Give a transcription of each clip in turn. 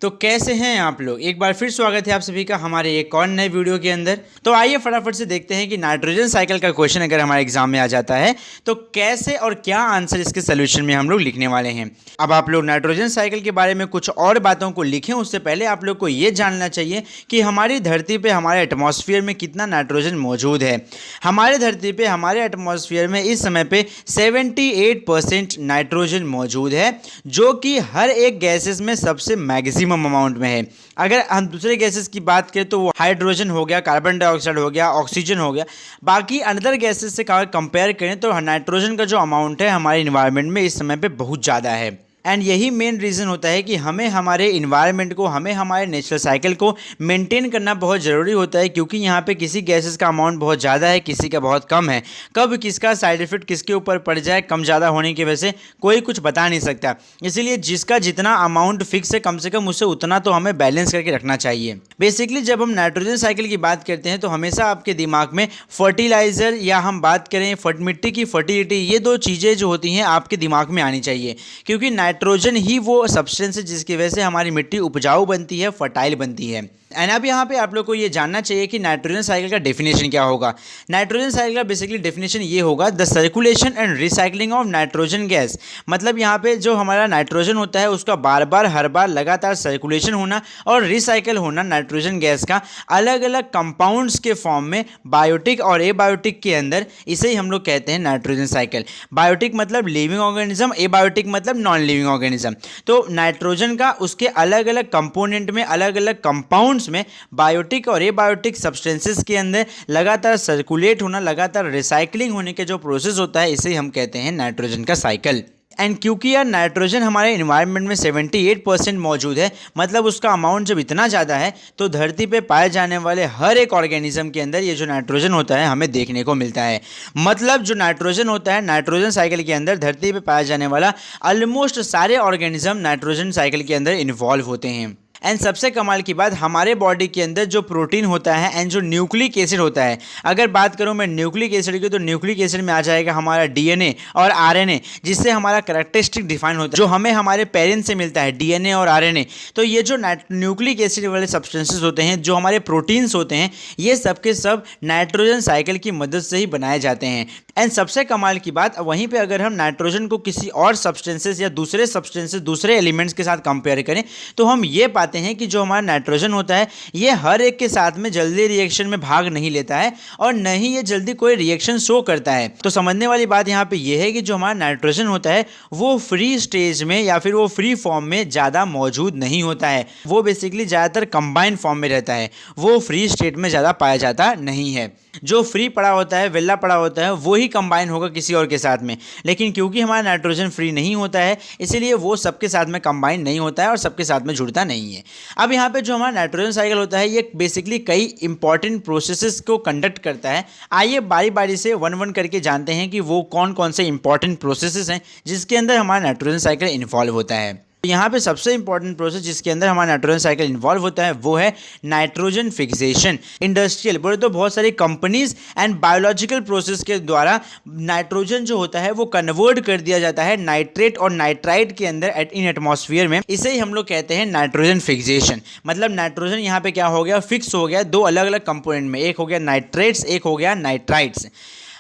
तो कैसे हैं आप लोग। एक बार फिर स्वागत है आप सभी का हमारे एक और नए वीडियो के अंदर। तो आइए फटाफट से देखते हैं कि नाइट्रोजन साइकिल का क्वेश्चन अगर हमारे एग्जाम में आ जाता है तो कैसे और क्या आंसर इसके सोल्यूशन में हम लोग लिखने वाले हैं। अब आप लोग नाइट्रोजन साइकिल के बारे में कुछ और बातों को लिखें उससे पहले आप लोग को ये जानना चाहिए कि हमारी धरती पे हमारे एटमॉस्फेयर में कितना नाइट्रोजन मौजूद है। हमारे धरती पे हमारे एटमॉस्फेयर में इस समय पे 78% नाइट्रोजन मौजूद है, जो कि हर एक गैसेस में सबसे मैक्सिमम अमाउंट में है। अगर हम दूसरे गैसेस की बात करें तो वो हाइड्रोजन हो गया, कार्बन डाइऑक्साइड हो गया, ऑक्सीजन हो गया। बाकी अदर गैसेस से कंपेयर करें तो नाइट्रोजन का जो अमाउंट है हमारे इन्वायरमेंट में इस समय पे बहुत ज़्यादा है। एंड यही मेन रीज़न होता है कि हमें हमारे इन्वायरमेंट को, हमें हमारे नेचुरल साइकिल को मेंटेन करना बहुत ज़रूरी होता है, क्योंकि यहाँ पे किसी गैसेस का अमाउंट बहुत ज़्यादा है, किसी का बहुत कम है। कब किसका साइड इफेक्ट किसके ऊपर पड़ जाए कम ज़्यादा होने की वजह से कोई कुछ बता नहीं सकता। इसीलिए जिसका जितना अमाउंट फिक्स है कम से कम उससे उतना तो हमें बैलेंस करके रखना चाहिए। बेसिकली जब हम नाइट्रोजन साइकिल की बात करते हैं तो हमेशा आपके दिमाग में फर्टिलाइज़र या हम बात करें मिट्टी की फर्टिलिटी, ये दो चीज़ें जो होती हैं आपके दिमाग में आनी चाहिए, क्योंकि नाइट्रोजन ही वो सब्सटेंस है जिसकी वजह से हमारी मिट्टी उपजाऊ बनती है, फर्टाइल बनती है। एंड अब यहाँ पे आप लोग को ये जानना चाहिए कि नाइट्रोजन साइकिल का डेफिनेशन क्या होगा। नाइट्रोजन साइकिल का बेसिकली डेफिनेशन ये होगा, the circulation and recycling of nitrogen gas. मतलब यहाँ पे जो हमारा नाइट्रोजन होता है उसका बार बार हर बार लगातार सर्कुलेशन होना और रिसाइकिल होना नाइट्रोजन गैस का अलग अलग कंपाउंड्स के फॉर्म में, बायोटिक और एबायोटिक के अंदर, इसे ही हम लोग कहते हैं नाइट्रोजन साइकिल। बायोटिक मतलब लिविंग ऑर्गेनिज्म, एबायोटिक मतलब नॉन लिविंग ऑर्गेनिज्म। तो नाइट्रोजन का उसके अलग अलग कंपोनेंट में, अलग अलग कंपाउंड्स में, बायोटिक और एबायोटिक सब्सटेंसेस के अंदर लगातार सर्कुलेट होना, लगातार रिसाइकलिंग होने के जो प्रोसेस होता है इसे हम कहते हैं नाइट्रोजन का साइकिल। एंड क्योंकि यार नाइट्रोजन हमारे इन्वायरमेंट में 78% मौजूद है, मतलब उसका अमाउंट जब इतना ज़्यादा है तो धरती पे पाए जाने वाले हर एक ऑर्गेनिज्म के अंदर ये जो नाइट्रोजन होता है हमें देखने को मिलता है। मतलब जो नाइट्रोजन होता है, नाइट्रोजन साइकिल के अंदर धरती पे पाया जाने वाला ऑलमोस्ट सारे ऑर्गेनिज्म नाइट्रोजन साइकिल के अंदर इन्वॉल्व होते हैं। एंड सबसे कमाल की बात, हमारे बॉडी के अंदर जो प्रोटीन होता है एंड जो न्यूक्लिक एसिड होता है, अगर बात करूं मैं न्यूक्लिक एसिड की तो न्यूक्लिक एसिड में आ जाएगा हमारा डीएनए और आरएनए, जिससे हमारा कैरेक्टरिस्टिक डिफाइन होता है, जो हमें हमारे पेरेंट्स से मिलता है, डीएनए और आरएनए। तो ये जो न्यूक्लिक एसिड वाले सब्सटेंसेस होते हैं, जो हमारे प्रोटीन्स होते हैं, ये सब के सब नाइट्रोजन साइकिल की मदद से ही बनाए जाते हैं। एंड सबसे कमाल की बात, वहीं पे अगर हम नाइट्रोजन को किसी और सब्सटेंसेस या दूसरे सब्सटेंसेस, दूसरे एलिमेंट्स के साथ कंपेयर करें तो हम ये पाते हैं कि जो हमारा नाइट्रोजन होता है ये हर एक के साथ में जल्दी रिएक्शन में भाग नहीं लेता है और न ही ये जल्दी कोई रिएक्शन शो करता है। तो समझने वाली बात यहाँ पे ये है कि जो हमारा नाइट्रोजन होता है वो फ्री स्टेज में या फिर वो फ्री फॉर्म में ज़्यादा मौजूद नहीं होता है, वो बेसिकली ज़्यादातर कंबाइंड फॉर्म में रहता है, वो फ्री स्टेट में ज़्यादा पाया जाता नहीं है। जो फ्री पड़ा होता है, वेला पड़ा होता है, वो ही कंबाइन होगा किसी और के साथ में। लेकिन क्योंकि हमारा नाइट्रोजन फ्री नहीं होता है इसीलिए वो सबके साथ में कंबाइन नहीं होता है और सबके साथ में जुड़ता नहीं है। अब यहाँ पे जो हमारा नाइट्रोजन साइकिल होता है ये बेसिकली कई इंपॉर्टेंट प्रोसेसेस को कंडक्ट करता है। आइए बारी बारी से वन वन करके जानते हैं कि वो कौन कौन से इंपॉर्टेंट प्रोसेसेस हैं जिसके अंदर हमारा नाइट्रोजन साइकिल इन्वॉल्व होता है। यहाँ पे सबसे इंपॉर्टेंट प्रोसेस जिसके अंदर हमारा नाइट्रोजन साइकिल इन्वॉल्व होता है वो है नाइट्रोजन फिक्सेशन। इंडस्ट्रियल बोले तो बहुत सारी कंपनीज एंड बायोलॉजिकल प्रोसेस के द्वारा नाइट्रोजन जो होता है वो कन्वर्ट कर दिया जाता है नाइट्रेट और नाइट्राइट के अंदर इन एटमॉस्फेयर में। इसे ही हम लोग कहते हैं नाइट्रोजन फिक्सेशन। मतलब नाइट्रोजन यहाँ पे क्या हो गया, फिक्स हो गया दो अलग अलग कंपोनेंट में, एक हो गया नाइट्रेट्स, एक हो गया नाइट्राइट्स।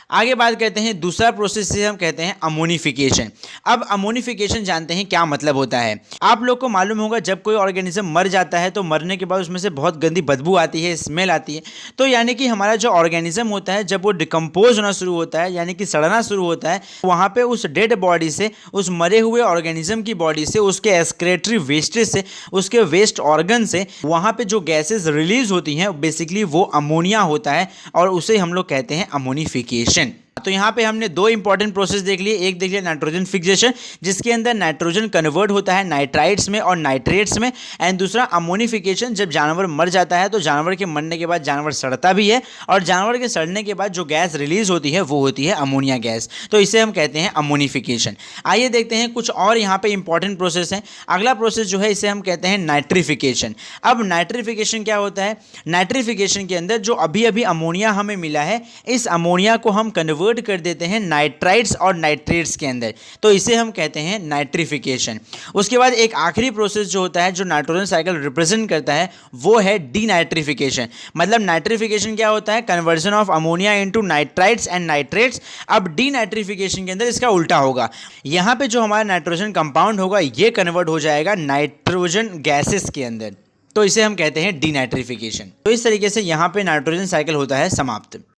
आगे बात करते हैं दूसरा प्रोसेस से हम कहते हैं अमोनिफिकेशन। अब अमोनिफिकेशन जानते हैं क्या मतलब होता है। आप लोग को मालूम होगा जब कोई ऑर्गेनिज्म मर जाता है तो मरने के बाद उसमें से बहुत गंदी बदबू आती है, स्मेल आती है। तो यानी कि हमारा जो ऑर्गेनिज्म होता है जब वो डिकम्पोज होना शुरू होता है, यानी कि सड़ना शुरू होता है, वहाँ पे उस डेड बॉडी से, उस मरे हुए ऑर्गेनिज्म की बॉडी से, उसके एक्सक्रेटरी वेस्टेज से, उसके वेस्ट ऑर्गन से वहाँ पे जो गैसेज रिलीज होती हैं बेसिकली वो अमोनिया होता है और उसे हम लोग कहते हैं अमोनिफिकेशन। तो यहाँ पे हमने दो इंपॉर्टेंट प्रोसेस देख लिए। एक देख लिया नाइट्रोजन फिक्सेशन जिसके अंदर नाइट्रोजन कन्वर्ट होता है नाइट्राइट्स में और नाइट्रेट्स में, एंड दूसरा अमोनिफिकेशन, जब जानवर मर जाता है तो जानवर के मरने के बाद जानवर सड़ता भी है और जानवर के सड़ने के बाद जो गैस रिलीज होती है वो होती है अमोनिया गैस। तो इसे हम कहते हैं अमोनिफिकेशन। आइए देखते हैं कुछ और यहाँ पे इंपॉर्टेंट प्रोसेस हैं। अगला प्रोसेस जो है इसे हम कहते हैं नाइट्रिफिकेशन। अब नाइट्रिफिकेशन क्या होता है, नाइट्रिफिकेशन के अंदर जो अभी अभी अमोनिया हमें मिला है इस अमोनिया को हम कन्वर्ट कन्वर्ट कर देते हैं नाइट्राइट्स और नाइट्रेट्स के अंदर, तो इसे हम कहते हैं नाइट्रिफिकेशन। उसके बाद एक आखिरी प्रोसेस जो होता है जो नाइट्रोजन साइकिल रिप्रेजेंट करता है वो है डीनाइट्रिफिकेशन। मतलब नाइट्रिफिकेशन क्या होता है, conversion of ammonia into nitrites and nitrates. अब डीनाइट्रिफिकेशन के अंदर इसका उल्टा होगा, यहाँ पे जो हमारा नाइट्रोजन कंपाउंड होगा ये कन्वर्ट हो जाएगा नाइट्रोजन गैसेस के अंदर, तो इसे हम कहते हैं डीनाइट्रिफिकेशन। तो इस तरीके से यहाँ पे नाइट्रोजन साइकिल होता है समाप्त।